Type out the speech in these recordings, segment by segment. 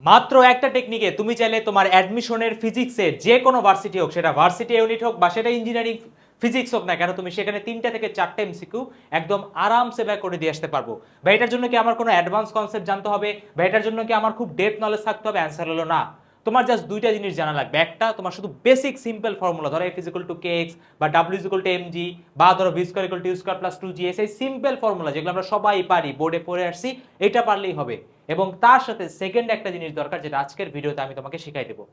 মাত্র একটা টেকনিকে তুমি চাইলে তোমার অ্যাডমিশনের ফিজিক্সের যে কোনো ভার্সিটি হোক, সেটা ভার্সিটি ইউনিট হোক বা সেটা ইঞ্জিনিয়ারিং ফিজিক্স হোক না কেন, তুমি সেখানে 3টা থেকে 4টা এমসিকিউ একদম আরামসে ব্যাক করে দিয়ে আসতে পারবো। বা এটার জন্য কি আমার কোনো অ্যাডভান্স কনসেপ্ট জানতে হবে, বা এটার জন্য কি আমার খুব ডেপথ নলেজ থাকতে হবে? অ্যান্সার হলো না। তোমার জাস্ট দুইটা জিনিস জানা লাগবে। একটা, তোমার শুধু বেসিক সিম্পল ফর্মুলা, ধরো F=kx বা W=mg বা ধরো v²=u²+2gx, এই সিম্পল ফর্মুলা যেগুলো আমরা সবাই পারি, বোর্ডে পড়ে আসছি, এটা পারলেই হবে। এবং তার সাথে সেকেন্ড একটা জিনিস দরকার, যেটা আজকের ভিডিওতে আমি তোমাকে শিখাই দেবো।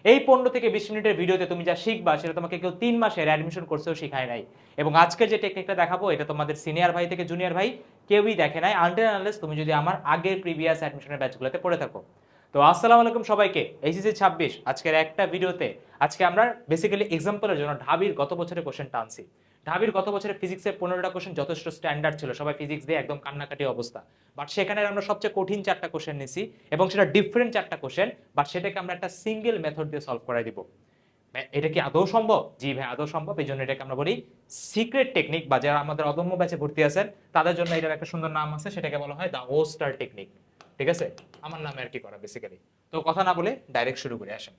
এই 15 থেকে 20 মিনিটের ভিডিওতে তুমি যা শিখবা সেটা তোমাকে কেউ 3 মাসের অ্যাডমিশন কোর্সেও শিখায় নাই। এবং আজকের যে টেকনিকটা দেখাবো, এটা তোমাদের সিনিয়র ভাই থেকে জুনিয়র ভাই কেউই দেখে নাই, আনটিল আনলেস তুমি যদি আমার আগের প্রিভিয়াস অ্যাডমিশনের ব্যাচগুলোতে পড়ে থাকো। তো আসসালামু আলাইকুম সবাইকে, এইচএসসি 26 আজকের একটা ভিডিওতে আজকে আমরা বেসিক্যালি এক্সাম্পলের জন্য ঢাবির গত বছরের কোশ্চেন টানছি। ঢাবির গত বছরে ফিজিক্সের 15টা কোশ্চেন যথেষ্ট স্ট্যান্ডার্ড ছিল, সবাই ফিজিক্স দিয়ে একদম কান্নাকাটি অবস্থা। বাট সেখানে আমরা সবচেয়ে কঠিন 4টা কোশ্চেন নিছি, এবং সেটা ডিফারেন্ট 4টা কোশ্চেন, বাট সেটাকে আমরা একটা সিঙ্গেল মেথড দিয়ে সলভ করাই দিব। এটা কি আদৌ সম্ভব? জি ভাই, আদৌ সম্ভব। এই জন্য এটাকে আমরা বলি সিক্রেট টেকনিক, বা যারা আমাদের অদম্য ব্যাচে ভর্তি আছেন তাদের জন্য এটার একটা সুন্দর নাম আছে, সেটাকে বলা হয় দা ওস্টার টেকনিক। ঠিক আছে, আমার নামে আর কি করা বেসিক্যালি। তো কথা না বলে ডাইরেক্ট শুরু করে আসেন।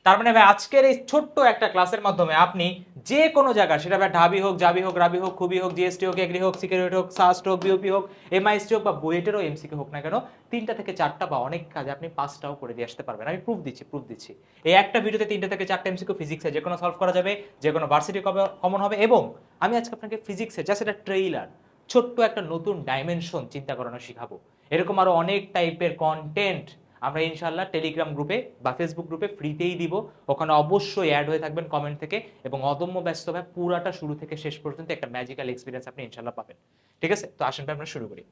তার মানে ভাই আজকের এই ছোট্ট একটা ক্লাসের মাধ্যমে আপনি যে কোনো জায়গা, সেটা ভাই ঢাবি হোক, জাবি হোক, রাবি হোক, খুবই হোক, জিএসটি হোক, এগ্রি হোক, সিকিউরিটি হোক, সাস্ট হোক, বিওপি হোক, এমআইএসটি হোক বা বুয়েটেরও এমসিকিউ হোক না কেন, 3টা থেকে 4টা বা অনেক কাজে আপনি 5টাও করে দিয়ে আসতে পারবেন। আমি প্রুফ দিচ্ছি। এই একটা ভিডিওতে 3টা থেকে 4টা এমসিকিউ ফিজিক্সে যে কোনো সলভ করা যাবে, যে কোনো ভার্সিটি কমন হবে। এবং আমি আজকে আপনাকে ফিজিক্সে জাস্ট একটা ট্রেইলার, ছোট্ট একটা নতুন ডাইমেনশন চিন্তা করানো শিখাবো। এরকম আরো অনেক টাইপের কন্টেন্ট আমরা ইনশাআল্লাহ টেলিগ্রাম গ্রুপে বা ফেসবুক গ্রুপে ফ্রিতেই দিব। ওখানে অবশ্যই অ্যাড হয়ে থাকবেন কমেন্ট থেকে, এবং অদম্য ব্যস্ত ভাবে পুরাটা শুরু থেকে শেষ পর্যন্ত একটা ম্যাজিক্যাল এক্সপিরিয়েন্স আপনি ইনশাআল্লাহ পাবেন। ঠিক আছে, তো আসেন আমরা শুরু করি।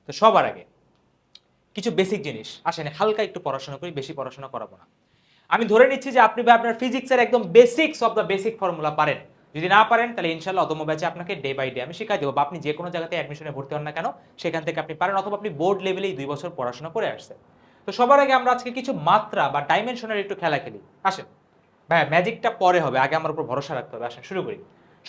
তো সবার আগে কিছু বেসিক জিনিস, আসেন হালকা একটু পড়াশোনা করি, বেশি পড়াশোনা করাবো না। আমি ধরে নিচ্ছি যে আপনি আপনার ফিজিক্সের একদম basics of the basic formula পারেন। যদি না পারেন তাহলে ইনশাআল্লাহ অদম্য ব্যাচে আপনাকে ডে বাই ডে আমি শিখাই দেবো, বা আপনি যে কোনো জায়গাতে অ্যাডমিশনে ভর্তি হন না কেন সেখান থেকে আপনি পারেন, অথবা আপনি বোর্ড লেভেলেই 2 বছর পড়াশোনা করে আসছেন। তো সবার আগে আমরা আজকে কিছু মাত্রা বা ডাইমেনশনের একটু খেলা খেলি। আসেন ভাই, ম্যাজিকটা পরে হবে, আগে আমার উপর ভরসা রাখতে হবে। আসেন শুরু করি।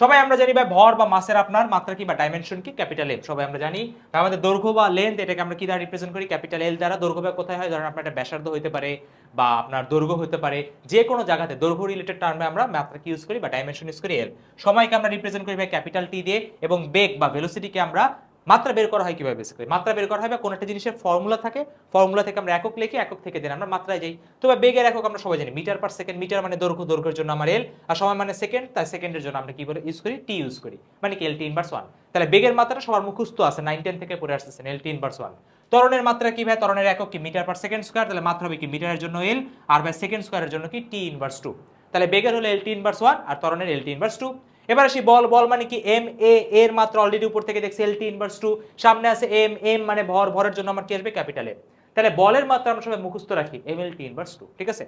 সবাই আমরা জানি ভাই, ভর বা মাসের আপনার মাত্রা কি বা ডাইমেনশন কি? Capital M. সবাই আমরা জানি আমাদের দৈর্ঘ্য বা লেন্থ, এটাকে আমরা কি দ্বারা রিপ্রেজেন্ট করি? ক্যাপিটাল এল দ্বারা। দৈর্ঘ্য বা কোথায় হয়? ধরেন আপনার একটা ব্যাসার্ধ হতে পারে বা আপনার দৈর্ঘ্য হতে পারে, যে কোনো জায়গাতে দৈর্ঘ্য রিলেটেড টার্মে আমরা মাত্রা কি ইউজ করি বা ডাইমেনশন ইউজ করি? এল। সময়কে আমরা রিপ্রেজেন্ট করি ভাই ক্যাপিটাল টি দিয়ে, এবং বেগ বা ভেলোসিটিকে আমরা মাত্রা বের করা হয় কিভাবে? বেসিক্যালি মাত্রা বের করা হয় বা কোন একটা জিনিসের ফর্মুলা থাকে, ফর্মুলা থেকে আমরা একক লিখি, একক থেকে দেন আমরা মাত্রায় যাই। তবে বেগের একক আমরা সবাই জানি মিটার পার সেকেন্ড। মিটার মানে দৈর্ঘ্য, দৈর্ঘ্যের জন্য আমার এল, আর সময় মানে সেকেন্ড, তাই সেকেন্ডের জন্য আমরা কি বলে ইউজ করি? টি ইউজ করি, মানে কি এল টি ইনভার্স 1। তাহলে বেগের মাত্রাটা সবার মুখস্থ আছে, 9 10 থেকে পড়ে আসতেছেন, এল টি ইনভার্স 1। ত্বরণের মাত্রা কি ভাই? ত্বরণের একক কি? Metre per second square. তাহলে মাত্রা হবে কি? মিটারের জন্য এল, আর ভাই সেকেন্ড স্কয়ারের জন্য কি? টি ইনভার্স 2। তাহলে বেগের হলো এল টি ইনভার্স 1 আর ত্বরণের এল টি ইনভার্স 2। এবার আসি বল। বল মানে কি? এম এ, এর মাত্রা অলরেডি উপর থেকে দেখছি এল টি ইনভার্স 2, সামনে আছে এম, এম মানে ভর, ভরের জন্য আমার কি আসবে? Capital M. তাহলে বলের মাত্রা আমরা সবাই মুখস্থ রাখি এম এল টি ইনভার্স 2। ঠিক আছে,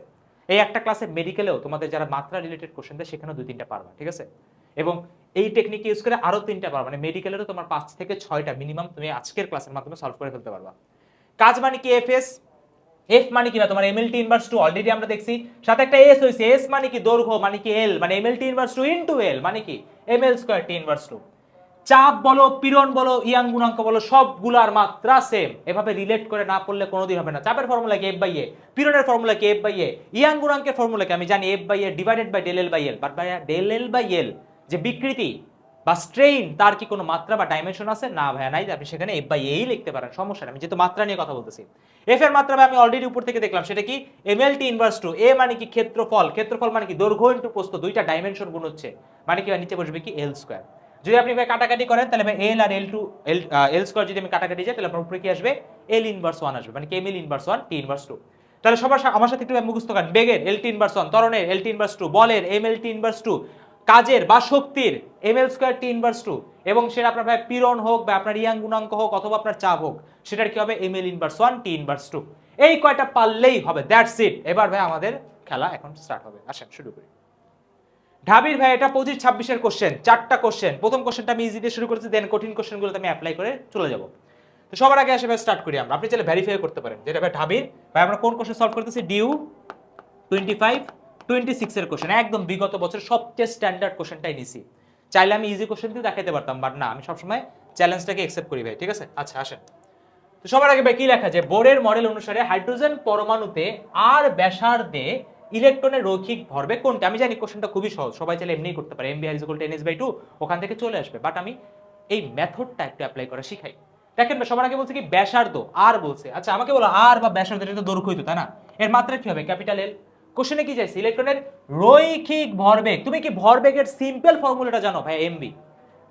এই একটা ক্লাসে মেডিকেলেও তোমাদের যারা মাত্রা রিলেটেড কোশ্চেন দেয় সেখানেও 2-3টা পারবা। ঠিক আছে, এবং এই টেকনিক ইউজ করে আরো 3টা পারবা, মানে মেডিকেলেরও তোমার 5 থেকে 6টা মিনিমাম তুমি আজকের ক্লাসের মাধ্যমে সলভ করে ফেলতে পারবা। কাজ মানে কি? এফএস। এফ মানে কি? না তোমার এমএলটি ইনভার্স 2 অলরেডি আমরা দেখছি, সাথে একটা এস হইছে। এস মানে কি? দৈর্ঘ্য, মানে কি? এল, মানে এমএলটি ইনভার্স 2 ইনটু এল, মানে কি? ML square T inverse 2। চাপ বলো, পীড়ন বলো, ইয়াং গুণাঙ্ক বলো, সবগুলার মাত্রা সেম। এভাবে রিলেট করে না পড়লে কোনোদিন হবে না। চাপের ফর্মুলা কি? F by A. পীড়নের ফর্মুলা কি? F by A. ইয়াং গুণাঙ্কের ফর্মুলা কি? আমি জানি F by A divided by del L by L. But by del L by L যে বিকৃতি বা স্ট্রেইন, তার কি কোনো মাত্রা বা ডাইমেনশন আছে? না ভাইয়া নাই। আপনি সেখানে এফ বাই এই লিখতে পারেন, সমস্যা নেই। আমি যেহেতু মাত্রা নিয়ে কথা বলতেছি, এফ এর মাত্রা আমি অলরেডি উপর থেকে দেখলাম, সেটা কি? এমএল টি ইনভার্স 2। এ মানে কি? ক্ষেত্রফল। ক্ষেত্রফল মানে কি? দৈর্ঘ্য ইনটু প্রস্থ, দুইটা ডাইমেনশন গুণ হচ্ছে, মানে কি? নিচে বসবে কি? এল স্কয়ার। যদি আপনি ভাই কাটাকাটি করেন তাহলে ভাই এল আর এল টু এল স্কয়ার যদি আমি কাটাকাটি যাই তাহলে আপনার উপরে কি আসবে? এল ইনভার্স 1 আসবে, মানে কি? এম এল ইনভার্স 1 টি ইনভার্স 2। তাহলে সবার আমার সাথে একটু মুখস্থ করেন। বেগের এল টি ইনভার্স 1, ত্বরণের এল টি ইনভার্স 2, বলের এম এল টি ইনভার্স 2, কাজের বা শক্তির M L square T inverse 2, এবং সেটা আপনার ভাই পীড়ন হোক বা আপনার ইয়াং গুণাঙ্ক হোক অথবা আপনার চাপ হোক, সেটার কি হবে? এম এল ইনভার্স 1 টি ইনভার্স 2। এই কয়টা পারলেই হবে, দ্যাটস ইট। এবার ভাই আমাদের খেলা এখন স্টার্ট হবে। আসেন শুরু করি। ঢাবির ভাই এটা 25-26 এর কোশ্চেন, 4টা কোশ্চেন। প্রথম কোশ্চেনটা আমি ইজি দিয়ে শুরু করেছি, দেন কঠিন কোশ্চেনগুলোতে আমি অ্যাপ্লাই করে চলে যাব। তো সবার আগে আসে ভাই স্টার্ট করি আমরা। আপনি চাইলে ভেরিফাই করতে পারেন যেটা ভাই ঢাবির ভাই আমরা কোন কোশ্চেন সলভ করতেছি? ডিউ 25-26 এর কোশ্চেন, একদম বিগত বছর সবচেয়ে স্ট্যান্ডার্ড কোশ্চেনটাই নিছি। চাইলে আমি ইজি কোশ্চেন দিয়ে দেখাতে পারতাম, বাট না, আমি সবসময় চ্যালেঞ্জটাকে অ্যাকসেপ্ট করি ভাই। ঠিক আছে, আচ্ছা আসেন। তো সবার আগে ভাই কি লেখা যে বোরের মডেল অনুসারে হাইড্রোজেন পরমাণুতে আর ব্যাসার্ধে ইলেকট্রনের রৈখিক ভরবেগ কোনটা? আমি জানি কোশ্চেনটা খুবই সহজ, সবাই চাইলে এমনিই করতে পারে, mvr = 10s/2 ওখান থেকে চলে আসবে, বাট আমি এই মেথডটা একটু অ্যাপ্লাই করা শিখাই। দেখেন ভাই সবার আগে বলছে কি ব্যাসার্ধ, আর বলছে, আচ্ছা আমাকে বলো আর বা ব্যাসার্ধ এটা তো দৈর্ঘ্য হইতো তাই না, এর মাত্রা কি হবে? ক্যাপিটাল এল। কোশ্চেনে কি চাইছে? ইলেকট্রনের রৈখিক ভরবেগ। তুমি কি ভরবেগের সিম্পল ফর্মুলাটা জানো ভাই? mv।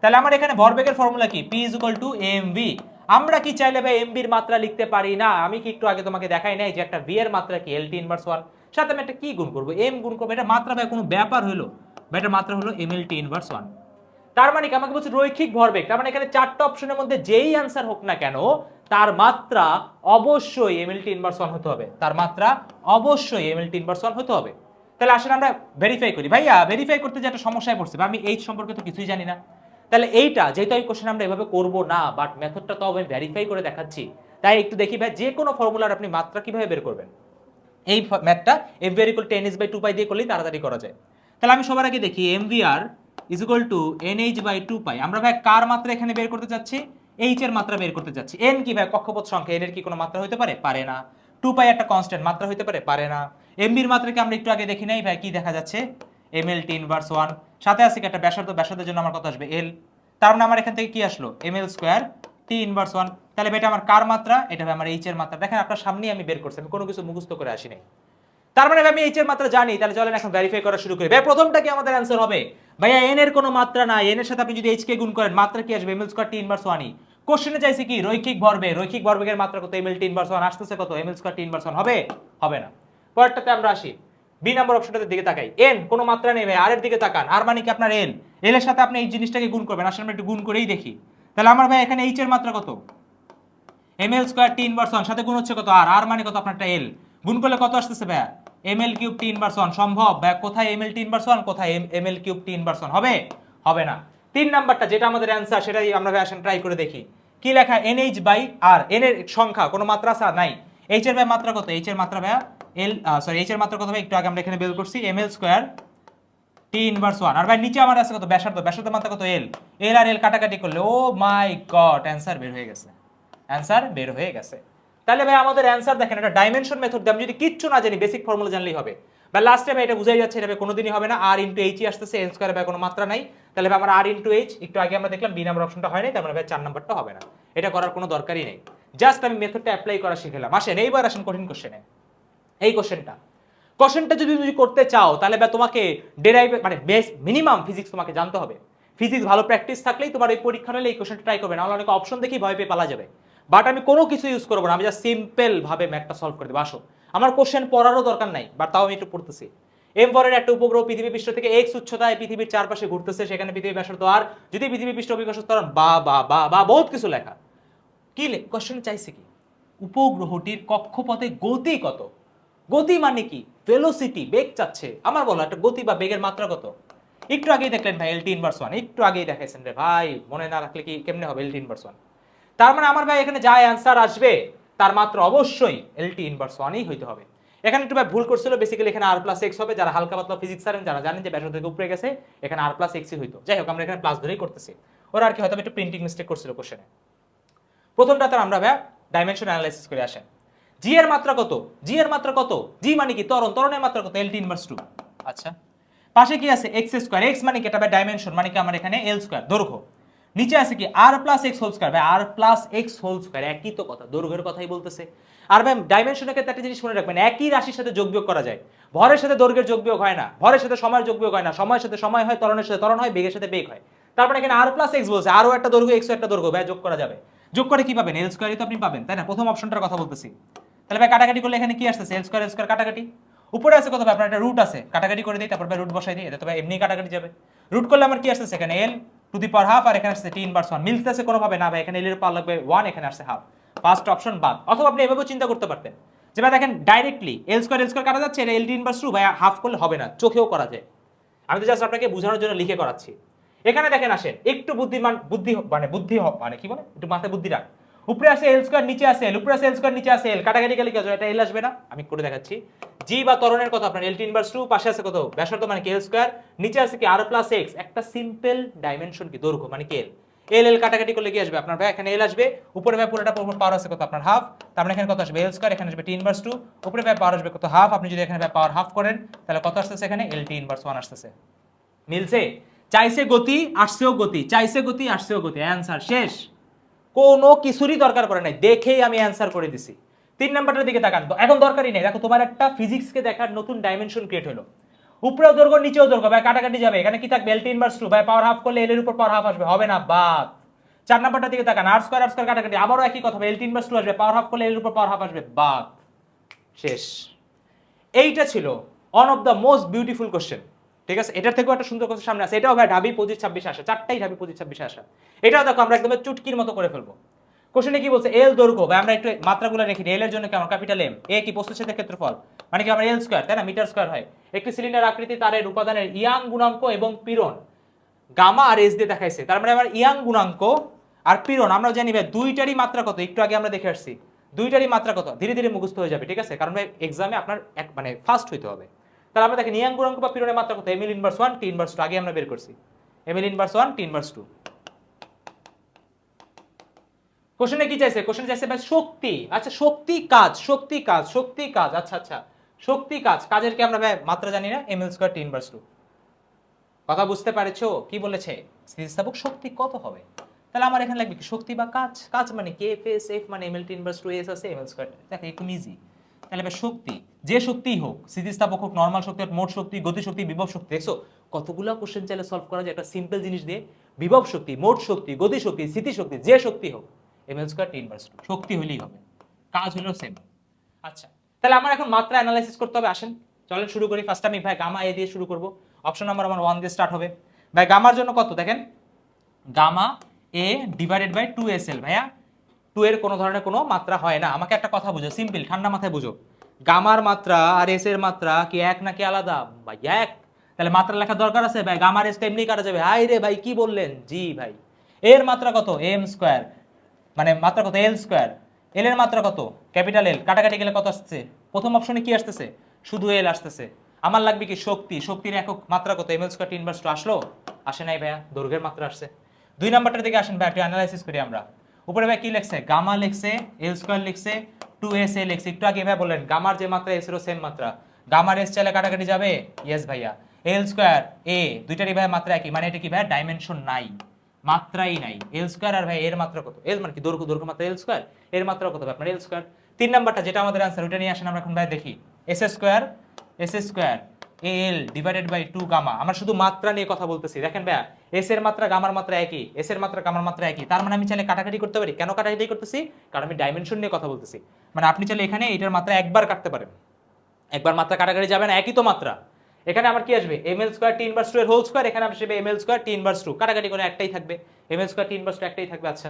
তাহলে আমার এখানে ভরবেগের ফর্মুলা কি? p = mv। আমরা কি চাইলে ভাই mv এর মাত্রা লিখতে পারি না? আমি কি একটু আগে তোমাকে দেখাই নাই যে একটা v এর মাত্রা কি lt ইনভার্স 1, সাথে আমি একটা কি গুণ করব? m গুণ করব। এটা মাত্রা ভাই কোনো ব্যাপার হলো? ভাই এটা মাত্রা হলো mlt ইনভার্স 1। তার মানে কি আমাকে বলছে রৈখিক ভরবেগ, তার মানে এখানে চারটা অপশনের মধ্যে যেই অ্যানসার হোক না কেন তার মাত্রা অবশ্যই mlt ইনভার্স 1 হতে হবে, তার মাত্রা অবশ্যই mlt ইনভার্স 1 হতে হবে। তাহলে আসলে আমরা ভেরিফাই করি। ভাইয়া ভেরিফাই করতে যে একটা সমস্যায় পড়ছে, বা আমি এই সম্পর্কে তো কিছুই জানি না, তাহলে এইটা যেহেতু এই কোশ্চেন আমরা এভাবে করব না, বাট মেথডটা তো আমি ভেরিফাই করে দেখাচ্ছি, তাই একটু দেখি ভাই যে কোনো ফর্মুলার আপনি মাত্রা কিভাবে বের করবেন। এই ম্যাথটা mvr = 10s/2π দিয়ে করলেই তাড়াতাড়ি করা যায়। তাহলে আমি সবার আগে দেখি mvr = nh/2π। আমরা ভাই কার মাত্রা এখানে বের করতে যাচ্ছি? h এর মাত্রা বের করতে যাচ্ছি। n কি ভাই? কক্ষপথ সংখ্যা, n এর কি কোনো মাত্রা হতে পারে? পারে না। 2π একটা কনস্ট্যান্ট, মাত্রা হতে পারে? পারে না। mv এর মাত্রা কি আমরা একটু আগে দেখি নাই ভাই? কি দেখা যাচ্ছে? mlt ইনভার্স 1, সাথে আছে কি একটা ব্যাসার্ধ, ব্যাসার্ধের জন্য আমার কত আসবে? l। তার মানে আমার এখান থেকে কি আসলো? ml² t inverse 1। তাহলে এটা আমার কার মাত্রা? এটা ভাই আমার h এর মাত্রা। দেখেন আপনার সামনেই আমি বের করছি, আমি কোনো কিছু মুখস্থ করে আসি নাই। তার মানে আমি h এর মাত্রা জানি, তাহলে চলেন এখন ভেরিফাই করা শুরু করি। ভাই প্রথমটা কি আমাদের অ্যানসার হবে? ভাইয়া n এর কোনো মাত্রা নাই, n এর সাথে আপনি যদি h কে গুণ করেন মাত্রা কি আসবে? ml² t inverse 1ই। কোশ্চেনে চাইছে কি রৈখিক ভরবেগ, রৈখিক ভরবেগের মাত্রা কত? mlt ইনভার্স 1 আসতেছে কত? ml² t ইনভার্স 1 হবে? হবে না। পরেরটাতে আমরা আসি, বি নাম্বার অপশনটার দিকে তাকাই। n কোনো মাত্রা নেই ভাই, r এর দিকে তাকান, আর মানে কি আপনার l, l এর সাথে আপনি এই জিনিসটাকে গুণ করবেন। আসলে আমরা একটু গুণ করেই দেখি। তাহলে আমার ভাই এখানে h এর মাত্রা কত? ml² t ইনভার্স 1 সাথে গুণ হচ্ছে কত? r মানে কত আপনারটা l, গুণ করলে কত আসতেছে ভাই? ml³ t ইনভার্স 1 সম্ভব ভাই? কোথায় ml t ইনভার্স 1, কোথায় ml³ t ইনভার্স 1? হবে? হবে না। তিন নাম্বারটা যেটা আমাদের অ্যানসার সেটাই আমরা ভাই আসেন ট্রাই করে দেখি। কি লেখা? nh/r, n এর সংখ্যা কোনো মাত্রা আছে? নাই। h এর ভাই মাত্রা কত? h এর মাত্রা ভাই h এর মাত্রা কত ভাই? একটু আগে আমরা এখানে বের করছি ml² t ইনভার্স 1। আর ভাই নিচে আমার আছে কত? ব্যাসার্ধ, ব্যাসার্ধের মাত্রা কত? l। l আর l কাটাকাটি করলে ও মাই গড অ্যানসার বের হয়ে গেছে, অ্যানসার বের হয়ে গেছে। তাহলে ভাই আমাদের অ্যানসার দেখেন, এটা ডাইমেনশন মেথড দিয়ে আমি যদি কিচ্ছু না জানি, বেসিক ফর্মুলা জানলেই হবে। বা লাস্ট টাইম এটা বুঝাই যাচ্ছে, এটা কোনোদিনই হবে না। r * h আসতেছে, n স্কয়ারে ভাই কোনো মাত্রা নাই। তাহলে ভাই আমার r * h, একটু আগে আমরা দেখলাম বি নাম্বার অপশনটা হয় নাই, তার মানে ভাই 4 নাম্বারটা হবে না। এটা করার কোনো দরকারই নেই, জাস্ট আমি মেথডটা অ্যাপ্লাই করা শিখলাম। আসেন এইবার আসেন কঠিন কোশ্চেনে। এই কোশ্চেনটা যদি তুমি করতে চাও তাহলে ভাই তোমাকে ডেরাইভ মানে বেস মিনিমাম ফিজিক্স তোমাকে জানতে হবে। ফিজিক্স ভালো প্র্যাকটিস থাকলেই তোমার এই পরীক্ষা হলে এই কোশ্চেনটা ট্রাই করবে, নাহলে অনেক অপশন দেখি ভয় পেয়ে পালা যাবে। বাট আমি কোনো কিছু ইউজ করবো না, আমি জাস্ট সিম্পল ভাবে ম্যাথটা সলভ করে দেবো। আসো, আমার কোশ্চেন পড়ারও দরকার নাই, বাট তাও আমি একটু পড়তেছি। M4 একটা উপগ্রহ পৃথিবী পৃষ্ঠ থেকে x উচ্চতায় পৃথিবীর চারপাশে ঘুরতেছে, সেখানে পৃথিবী ব্যাসার্ধ আর, যদি পৃথিবী পৃষ্ঠ অভিকর্ষ ত্বরণ বা বা বা বা বহুত কিছু লেখা। কি কোশ্চেন চাইছে কি? উপগ্রহটির কক্ষপথে গতি কত? গতি মানে কি? ভেলোসিটি, বেগ চাচ্ছে। আমার বলো একটা গতি বা বেগের মাত্রা কত? একটু আগেই দেখলেন ভাই lt ইনভার্স 1, একটু আগেই দেখাইছেন রে ভাই, মনে না রাখলে কি কেমনে হবে lt ইনভার্স 1? তার মানে আমার ভাই এখানে যা অ্যানসার আসবে তার মাত্র অবশ্যই lt ইনভার্স 1ই হইতে হবে। এখানে একটু ভাই ভুল করছিল, বেসিক্যালি এখানে r + x হবে। যারা হালকা পাতলা ফিজিক্স জানেন, যারা জানেন যে ব্যাসার্ধ থেকে উপরে গেছে, এখানে r + x ই হইতো। যাই হোক আমরা এখানে প্লাস ধরেই করতেছি। ওরা আর কি হয়তো একটু প্রিন্টিং মিস্টেক করছিল কোশ্চেনে। প্রথমটাতে আমরা ভাই ডাইমেনশন অ্যানালাইসিস করে আসেন। জি এর মাত্রা কত? জি এর মাত্রা কত? জি মানে কি ত্বরণ, ত্বরণের মাত্রা কত? lt inverse 2। আচ্ছা, পাশে কি আছে? x², x মানে কি? এটা ভাই ডাইমেনশন, মানে কি আমার এখানে l², দৈর্ঘ্য। নিচে আছে কি? r + x² ভাই, r + x² একই তো কথা, দৈর্ঘ্যের কথাই বলতেছে। আর ভাই ডাইমেনশনের ক্ষেত্রে একটা জিনিস মনে রাখবেন, একই রাশির সাথে যোগ বিয়োগ করা যায়। ভরের সাথে দৈর্ঘ্যের যোগ বিয়োগ হয় না, ভরের সাথে সময়ের যোগ বিয়োগ হয় না, সময়ের সাথে সময় হয়, ত্বরণের সাথে ত্বরণ হয়, বেগের সাথে বেগ হয়। তারপরে এখানে r + x বলছে, আরও একটা দৈর্ঘ্য, x ও একটা দৈর্ঘ্য ভাই যোগ করা যাবে। যোগ করে কি পাবেন? l² তো আপনি পাবেন, তাই না? প্রথম অপশনটার কথা বলতেছি। তাহলে ভাই কাটাকাটি করলে এখানে কি আসছে? l² কাটাকাটি, উপরে আছে কত ভাই? আপনার একটা রুট আছে, কাটাকাটি করে দিই, তারপর ভাই রুট বসাই দিই, এটা তো ভাই এমনি কাটাকাটি যাবে। রুট করলে আমার কি আসছে? এখানে l⁻², আর এখানে আসছে t ইনভার্স 1। মিলতেছে কোনোভাবে না ভাই, এখানে l এর পাওয়ার লাগবে 1, এখানে আসছে হাফ। ফার্স্ট অপশন বাদ। অথবা আপনি এভাবেও চিন্তা করতে পারতেন যে ভাই দেখেন ডাইরেক্টলি l² কাটা যাচ্ছে, এটা lt ইনভার্স 2 ভাই, হাফ করলে হবে না, চোখেও করা যায়। আমি তো জাস্ট আপনাকে বোঝানোর জন্য লিখে করাচ্ছি। এখানে দেখেন আসেন একটু বুদ্ধি মানে কি বলে, একটু মাথায় বুদ্ধি রাখ। উপরে আছে l², নিচে আছে l, উপরে আছে l², নিচে আছে l, কাটাকাটি গেলে কি হবে? এটা l আসবে না? আমি করে দেখাচ্ছি। জি বা ত্বরণের কথা আপনার lt ইনভার্স 2, পাশে আছে কত? ব্যাসার্ধ মানে কি l², নিচে আছে কি r + x, একটা সিম্পল ডাইমেনশন কি দৈর্ঘ্য মানে কি l। এল এল কাটাকাটি করলে কি আসবে আপনার ভাই এখানে এল আসবে, উপরে ভাই পুরোটা পাওয়ার আছে কত আপনার হাফ, তার মানে এখানে কত আসবে এল স্কয়ার, এখানে আসবে টি ইনভার্স 2, উপরে ভাই পাওয়ার আসবে কত হাফ, আপনি যদি এখানে ভাই পাওয়ার হাফ করেন তাহলে কত আসতেছে এখানে এল টি ইনভার্স 1 আসতেছে। মিলছে? চাইছে গতি আসছেও গতি, চাইছে গতি আসছেও গতি, অ্যান্সার শেষ। কোনো কিছুরই দরকার পড়ে নাই, দেখেই আমি অ্যান্সার করে দিছি। 3 নাম্বারটার দিকে তাকান, এখন দরকারই নেই। দেখো তোমার একটা ফিজিক্সকে দেখার নতুন ডাইমেনশন ক্রিয়েট হলো, উপরেও দৈর্ঘ্য নিচেও দৈর্ঘ্য, ভাই কাটাকাটি যাবে, এখানে কি থাকবে এল টি ইনভার্স 2, ভাই পাওয়ার হাফ করলে এল এর উপর পাওয়ার হাফ আসবে, হবে না, বাদ। 4 নাম্বারটার দিকে তাকান, আর স্কয়ার কাটাকাটি, আবারও একই কথা, এল টি ইনভার্স 2 আসবে, পাওয়ার হাফ করলে এল এর উপর পাওয়ার হাফ আসবে, বাদ, শেষ। এইটা ছিল one of the most beautiful question, ঠিক আছে? এটার থেকেও একটা সুন্দর কোশ্চেন সামনে আছে, এটাও ভাই ঢাবি 25-26 আসা, চারটাই ঢাবি 25-26 আসা। এটাও দেখো আমরা একদম চুটকির মতো করে ফেলবো। কোশ্চেনে কি বলছে, এল দৈর্ঘ্য, ভাই আমরা একটু মাত্রাগুলো রেখে দিই। এল এর জন্য কেমন ক্যাপিটাল এম, এ কি প্রস্থচ্ছেদের ক্ষেত্রফল, মানে কি আমরা এল স্কয়ার, তাই না, মিটার স্কয়ার হয়। একটি সিলিন্ডার আকৃতি তারের উপাদানের ইয়াং গুণাঙ্ক এবং পীড়ন গামা আর এস দিয়ে দেখাইছে, তার মানে আমার ইয়াং গুণাঙ্ক আর পীড়ন আমরা জানি ভাই দুইটারই মাত্রা কত, একটু আগে আমরা দেখে আসছি, দুইটারই মাত্রা কত, ধীরে ধীরে মুখস্থ হয়ে যাবে, ঠিক আছে? কারণ ভাই এক্সামে আপনার মানে ফাস্ট হইতে হবে। তাহলে আমরা দেখেন ইয়াং গুণাঙ্ক বা পীড়নের মাত্রা কত, এম এল ইনভার্স 1 টি ইনভার্স 2, আগে আমরা বের করছি এম এল ইনভার্স 1 টি ইনভার্স 2। কোশ্চেনে কি চাইছে, কোশ্চেনে চাইছে ভাই শক্তি, আচ্ছা শক্তি কাজ, শক্তি কাজ, শক্তি কাজ, আচ্ছা আচ্ছা শক্তি কাজ, কাজের কি আমরা ভাই মাত্রা জানি না, M L square T inverse 2। কথা বুঝতে পারছো কি বলেছে, স্থিতিস্থাপক শক্তি কত হবে? তাহলে আমার এখানে লাগবে কি শক্তি বা কাজ, কাজ মানে কে এফ এস এফ মানে এমএল টি ইনভার্স 2 এস আছে এমএল স্কয়ার, দেখো একদম ইজি। তাহলে ভাই শক্তি, যে শক্তিই হোক, স্থিতিস্থাপক হোক, নরমাল শক্তি হোক, মোট শক্তি, গতি শক্তি, বিভব শক্তি, দেখছো কতগুলো কোশ্চেন চাইলে সলভ করা যায় একটা সিম্পল জিনিস দিয়ে, বিভব শক্তি, মোট শক্তি, গতি শক্তি, স্থিতি শক্তি, যে শক্তি হোক এমএল স্কয়ার টি ইনভার্স 2, শক্তি হলেই হবে, কাজ হলো সেম। আচ্ছা তাহলে আমার এখন মাত্রা অ্যানালাইসিস করতে হবে, আসেন চলেন শুরু করি। ফার্স্ট আমি ভাই গামা এ দিয়ে শুরু করব, অপশন নাম্বার আমার 1 দিয়ে স্টার্ট হবে। ভাই গামার জন্য কত দেখেন, gamma A divided by 2SL, ভাইয়া 2 এর কোনো ধরনের কোনো মাত্রা হয় না। আমাকে একটা কথা বুঝো, সিম্পল ঠান্ডা মাথায় বুঝো, গামার মাত্রা আর এস এর মাত্রা কি এক নাকি আলাদা? ভাই এক। তাহলে মাত্রা লেখার দরকার আছে? ভাই গামার এস তো এমনি কাটা যাবে। হাই রে ভাই কি বললেন, জি ভাই। এর মাত্রা কত, এম স্কয়ার, মানে মাত্রা কত এল স্কয়ার, এল এর মাত্রা কত ক্যাপিটাল এল, কাটাকাটি গেলে কত আসছে, প্রথম অপশনে কি আসতেছে, শুধু এল আসতেছে। আমার লাগবে কি শক্তি, শক্তির একক মাত্রা কত, M L square T inverse 2 আসলো, আসে নাই ভাইয়া, দৈর্ঘ্যের মাত্রা আসছে। 2 নাম্বারটার দিকে আসেন ভাই, একটু অ্যানালাইসিস করি আমরা। উপরে ভাই কি লিখছে, গামা লিখছে, এল স্কয়ার লিখছে, 2s এ লিখছে, একটু আগে ভাই বললেন গামার যে মাত্রা এস এরও সেম মাত্রা, গামার এস চাইলে কাটাকাটি যাবে, ইয়েস ভাইয়া। এল স্কয়ার এ দুইটারই ভাই মাত্রা একই, মানে এটা কি ভাই ডাইমেনশন নাই, মাত্রাই নাই। এল স্কয়ার আর ভাই এর মাত্রা কত, এল মানে কি দৈর্ঘ্য, দৈর্ঘ্য মাত্রা এল স্কয়ার, এর মাত্রা কত ভাই আপনার এল স্কয়ার। 3 নাম্বারটা যেটা আমাদের आंसर ওটা নিয়ে আসেন আমরা এখন ভাই দেখি, S square L divided by 2 gamma. আমরা শুধু মাত্রা নিয়ে কথা বলতেছি, দেখেন ভাই এস এর মাত্রা গামার মাত্রা একই, এস এর মাত্রা গামার মাত্রা একই, তার মানে আমি চাইলে কাটাকাটি করতে পারি। কেন কাটাকাটি করতেছি, কারণ আমি ডাইমেনশন নিয়ে কথা বলতেছি। মানে আপনি চাইলে এখানে এটার মাত্রা একবার কাটতে পারেন, একবার মাত্রা কাটাকাটি যাবে না, একই তো মাত্রা। এখানে আমার কি আসবে, M L square T inverse 2 এর হোল স্কয়ার, এখানে আসবে M L square T inverse 2, কাটাকাটি করে একটাই থাকবে, M L square T inverse 2 একটাই থাকবে। আচ্ছা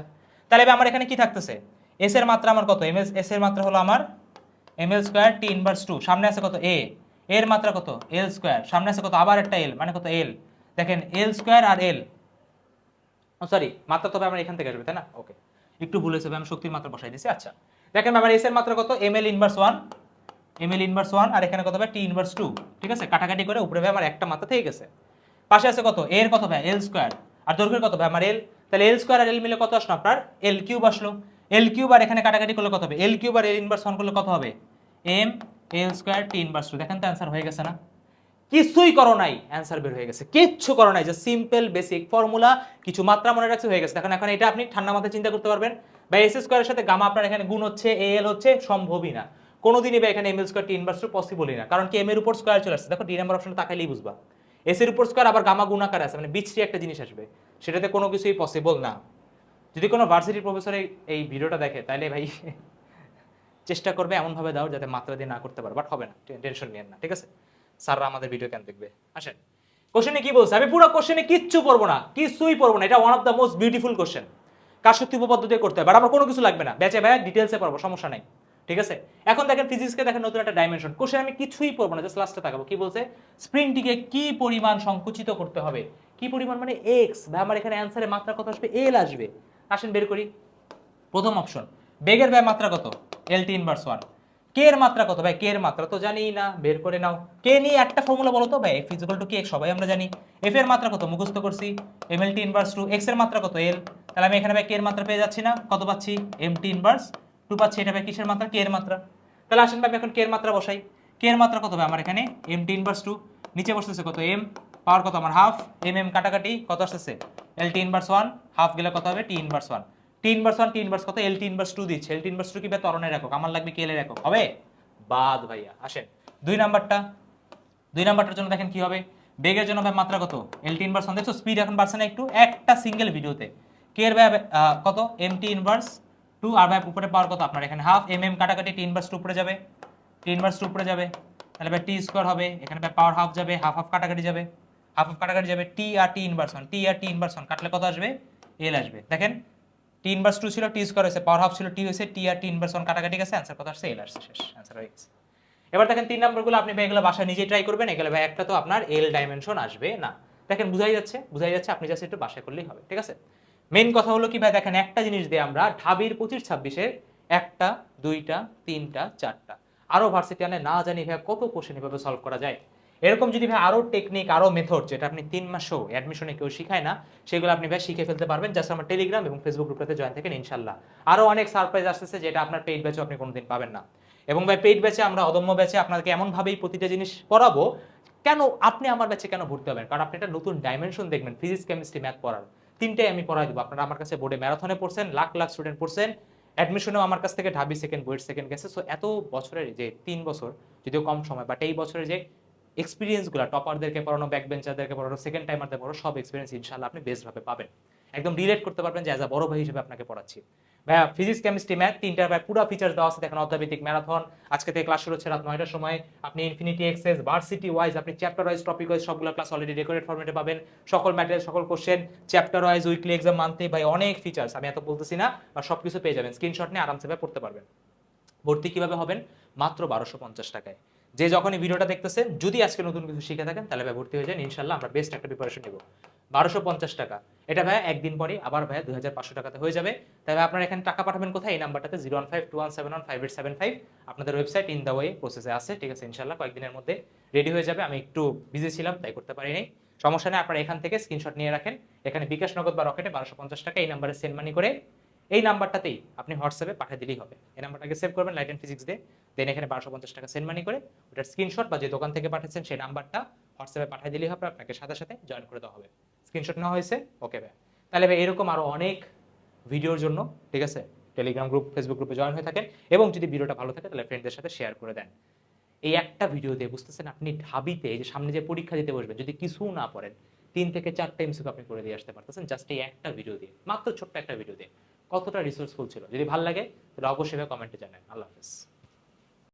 তাহলে আমার এখানে কি থাকতেছে, এস এর মাত্রা আমার কত, এম এস এর মাত্রা হলো আমার M L square T inverse 2, সামনে আছে কত এ, এর মাত্রা কত এল স্কয়ার, সামনে আছে কত আবার একটা এল, মানে কত এল, দেখেন এল স্কয়ার আর এল, ও সরি মাত্রা তবে আমার এখান থেকে আসবে তাই না, ওকে একটু ভুল হয়েছে, আমি শক্তির মাত্রা বসাই দিয়েছি। আচ্ছা দেখেন আমার এস এর মাত্রা কত, এম এল ইনভার্স 1, এম এল ইনভার্স 1, আর এখানে কত হবে টি ইনভার্স 2, ঠিক আছে, কাটাকাটি করে উপরে ভাই আমার একটা মাত্রা থেকে গেছে। পাশে আছে কত এর কত ভাই এল স্কয়ার, আর দৈর্ঘ্যের কত ভাই আমার এল, তাহলে এল স্কয়ার আর এল মিলে কত আসলো আপনার এল কিউব আসলো। এল কিউব আর এখানে কাটাকাটি করলে কত হবে, এল কিউব আর এল ইনভার্স 1 করলে কত হবে, M L square T inverse 2। দেখেন তো অ্যানসার হয়ে গেছে না, কিছুই করো নাই অ্যানসার বের হয়ে গেছে, কিচ্ছু করো নাই, যে সিম্পল বেসিক ফর্মুলা, কিছু মাত্রা মনে রাখছে হয়ে গেছে। দেখেন এখন এটা আপনি ঠান্ডা মাথায় চিন্তা করতে পারবেন, বা এস স্কয়ারের সাথে গামা আপনার এখানে গুণ হচ্ছে, এ এল হচ্ছে, সম্ভবই না কোনোদিনই, বা এখানে M L square T inverse 2 পসিবলই না, কারণ কি এম এর উপর স্কয়ার চলে আসছে। দেখো ডি নাম্বার অপশনে তাকাইলেই বুঝবা, এস এর উপর স্কয়ার আবার গামা গুণ আকারে আছে, মানে বিচ্ছিরি একটা জিনিস আসবে, সেটাতে কোনো কিছুই পসিবল না। যদি কোনো ভার্সিটির প্রফেসর এই ভিডিওটা দেখে তাহলে ভাই চেষ্টা করবে এমন ভাবে দাও যাতে মাত্রা দিয়ে না করতে পারো, বাট হবে না, টেনশন নিয়েন না, ঠিক আছে। স্যাররা আমাদের ভিডিও কেন দেখবে, আসেন কোশ্চেনে কি বলছে, আমি পুরো কোশ্চেনে কিচ্ছু পড়বো না, কিছুই পড়বো না, এটা one of the most beautiful question, কার শক্তি উপপাদ্য দিয়ে করতে হবে, বাট আমার কোনো কিছু লাগবে না, ব্যাচে ভাই ডিটেলসে পড়বো, সমস্যা নাই, ঠিক আছে। এখন দেখেন ফিজিক্সকে দেখেন নতুন একটা ডাইমেনশন, কোশ্চেন আমি কিছুই পড়বো না, জাস্ট লাস্টে তাকাবো কি বলছে, স্প্রিংটিকে কি পরিমাণ সংকুচিত করতে হবে, কি পরিমাণ মানে এক্স, ভাই আমার এখানে অ্যান্সারে মাত্রা কত আসবে, এল আসবে। আসেন বের করি, প্রথম অপশন বেগের ভাই মাত্রা কত, এল টি ইনভার্স 1, কে এর মাত্রা কত ভাই? কে এর মাত্রা তো জানি না, বের করে নাও। কে নিয়ে একটা ফর্মুলা বলো তো ভাই, f ইকুয়াল টু কে, সবাই আমরা জানি। f এর মাত্রা কত মুখস্থ করছি, mlt ইনভার্স 2, x এর মাত্রা কত l, তাহলে আমি এখানে ভাই কে এর মাত্রা পেয়ে যাচ্ছি না, কত পাচ্ছি mt ইনভার্স 2 পাচ্ছি, এটা ভাই কিসের মাত্রা, কে এর মাত্রা। তাহলে আসেন ভাই আমি এখন কে এর মাত্রা বসাই। কে এর মাত্রা কত ভাই আমার এখানে mt ইনভার্স 2, নিচে বসতেছে কত m, পাওয়ার কত আমার হাফ, m কাটাকাটি কত আসতেছে lt ইনভার্স 1, হাফ গেলে কত হবে t inverse 1, t inverse 1 t inverse কত lt ইনভার্স 2 দিচ্ছে, lt ইনভার্স 2 কি ভাই ত্বরণের একক, আমার লাগবে কে এর একক হবে বাদ ভাইয়া। আসেন দুই নাম্বারটার জন্য দেখেন কি হবে, বেগের জন্য ভাই মাত্রা কত lt ইনভার্স 1, দেখছো স্পিড এখন বাড়ছে না একটু, একটা সিঙ্গেল ভিডিওতে। কে এর ভাই কত mt ইনভার্স 2, আর ভাই উপরে পাওয়ার কত আপনার এখানে হাফ, কাটাকাটি t ইনভার্স 2 উপরে যাবে, t ইনভার্স 2 উপরে যাবে, তাহলে ভাই t স্কয়ার হবে, এখানে ভাই পাওয়ার হাফ যাবে, হাফ হাফ কাটাকাটি যাবে, হাফ হাফ কাটাকাটি যাবে, t আর t ইনভার্স 1, t আর t ইনভার্স 1 কাটলে কত আসবে l আসবে। দেখেন t ইনভার্স 2 ছিল, t স্কয়ার হয়েছে, পাওয়ার হাফ ছিল, t হয়েছে, t আর t ইনভার্স 1 কাটাকাটি গেছে, आंसर কত আসছে l আসছে, শেষ आंसर হয়ে গেছে। এবার দেখেন তিন নাম্বারগুলো আপনি ভাই এগুলো বাসায় নিজেই ট্রাই করবেন, এগুলো ভাই একটা তো আপনার এল ডাইমেনশন আসবে না। দেখেন বুঝাই যাচ্ছে, আপনি জাস্ট একটু বাসায় করলেই হবে, ঠিক আছে। মেইন কথা হলো কি ভাই, দেখেন একটা জিনিস দিয়ে আমরা ঢাবির 25-26-এর একটা, দুইটা, তিনটা, চারটা আরো ভার্সিটি আনে না জানি ভাই কত কোশ্চেন এভাবে সলভ করা যায়। এরকম যদি ভাই আরো টেকনিক, আরো মেথড যেটা আপনি 3 মাসও অ্যাডমিশনে কেউ শিখায় না, সেগুলো আপনি ভাই শিখে ফেলতে পারবেন জাস্ট আমার টেলিগ্রাম এবং ফেসবুক গ্রুপটাতে জয়েন থাকেন, ইনশাআল্লাহ আরো অনেক সারপ্রাইজ আসতেছে যেটা আপনার পেইড ব্যাচে আপনি কোনোদিন পাবেন না। এবং ভাই পেইড ব্যাচে আমরা অদম্য ব্যাচে আপনাকে এমন ভাবেই প্রতিটা জিনিস পড়াবো, কেন আপনি আমার ব্যাচে কেন ভর্তি হবেন, কারণ আপনি একটা নতুন ডাইমেনশন দেখবেন ফিজিক্স কেমিস্ট্রি ম্যাথ পড়ার, তিনটাই আমি পড়াই দেবো। আপনারা আমার কাছে বোর্ডে ম্যারাথনে পড়ছেন, লাখ লাখ স্টুডেন্ট পড়ছেন, অ্যাডমিশনেও আমার কাছ থেকে ঢাবি সেকেন্ড, বুয়েট সেকেন্ড গেছে। সো এত বছরের যে 3 বছর যদিও কম সময়, বাট এই বছরের যে এক্সপিরিয়েন্সগুলো, টপারদেরকে পড়ানো, ব্যাক বেঞ্চারদেরকে পড়ানো, সেকেন্ড টাইমারদের পড়ানো, সব এক্সপিরিয়েন্স ইনশাআল্লাহ আপনি বেস্ট ভাবে পাবেন, একদম রিলেট করতে পারবেন যে অ্যাজ আ বড় ভাই হিসেবে আপনাকে পড়াচ্ছি। ভাইয়া ফিজিক্স কেমিস্ট্রি ম্যাথ তিনটার ভাই পুরো ফিচার্স দেওয়া আছে, দেখেন অধ্যায়ভিত্তিক ম্যারাথন, আজকে থেকে ক্লাস শুরু হচ্ছে রাত 9টার সময়, আপনি ইনফিনিটি এক্সেস ভার্সিটি ওয়াইজ, আপনি চ্যাপ্টার ওয়াইজ, টপিক ওয়াইজ সবগুলো ক্লাস অলরেডি রেকর্ডেড ফরম্যাটে পাবেন, সকল ম্যাটেরিয়াল, সকল question, chapter wise, weekly exam, monthly, ভাই অনেক ফিচার্স আমি এত বলতেছি না, বা সবকিছু পেয়ে যাবেন, স্ক্রিনশট নিয়ে আরামসে ভাই পড়তে পারবেন। ভর্তি কিভাবে হবেন, মাত্র 1250 টাকায়। যে যখনই ভিডিওটা দেখতেছেন যদি আজকে নতুন কিছু শিখে থাকেন তাহলে ভাই ভর্তি হয়ে যান, ইনশাল্লাহ আমরা বেস্ট একটা প্রিপারেশন নেব। 1250 টাকা, এটা ভাই একদিন পরে আবার ভাই 2500 টাকাতে হয়ে যাবে। তাই আপনারা এখানে টাকা পাঠাবেন কোথায়, এই নাম্বারটাতে 01521715875, আপনাদের ওয়েবসাইট ইন দা ওয়ে প্রসেসে আছে, ঠিক আছে। ইনশাল্লাহ কয়েকদিনের মধ্যে রেডি হয়ে যাবে, আমি একটু বিজি ছিলাম তাই করতে পারিনি, সমস্যা নেই। আপনারা এখান থেকে স্ক্রিনশট নিয়ে রাখেন, এখানে বিকাশ নগদ বা রকেটে 1250 টাকা এই নাম্বারে সেন্ড মানি করে এই নাম্বারটাতেই আপনি হোয়াটসঅ্যাপে পাঠিয়ে দিলেই হবে। এই নাম্বারটাকে সেভ করবেন লাইট এন্ড ফিজিক্স দিয়ে, দেন এখানে 1250 টাকা সেন্ড মানি করে ওটার স্ক্রিনশট বা যে দোকান থেকে পাঠাচ্ছেন সেই নাম্বারটা হোয়াটসঅ্যাপে পাঠিয়ে দিলেই হবে, আপনাকে সাথে সাথে জয়েন করে দেওয়া হবে। স্ক্রিনশট নেওয়া হয়েছে, ওকে ভাই। তাহলে ভাই এরকম আরো অনেক ভিডিওর জন্য, ঠিক আছে, টেলিগ্রাম গ্রুপ, ফেসবুক গ্রুপে জয়েন হয়ে থাকেন, এবং যদি ভিডিওটা ভালো থাকে তাহলে ফ্রেন্ডদের সাথে শেয়ার করে দেন। এই একটা ভিডিও দিয়ে বুঝতেছেন আপনি ঢাবিতে এই যে সামনে যে পরীক্ষা দিতে বসবেন, যদি কিছু না পড়েন 3 থেকে 4টা এমসিকিউ আপনি করে দিয়ে আসতে পারতেছেন জাস্ট এই একটা ভিডিও দিয়ে, মাত্র ছোট্ট একটা ভিডিও দিয়ে। কতটা রিসোর্সফুল ছিল, যদি ভালো লাগে তাহলে অবশ্যই কমেন্টে জানান। আল্লাহ হাফেজ।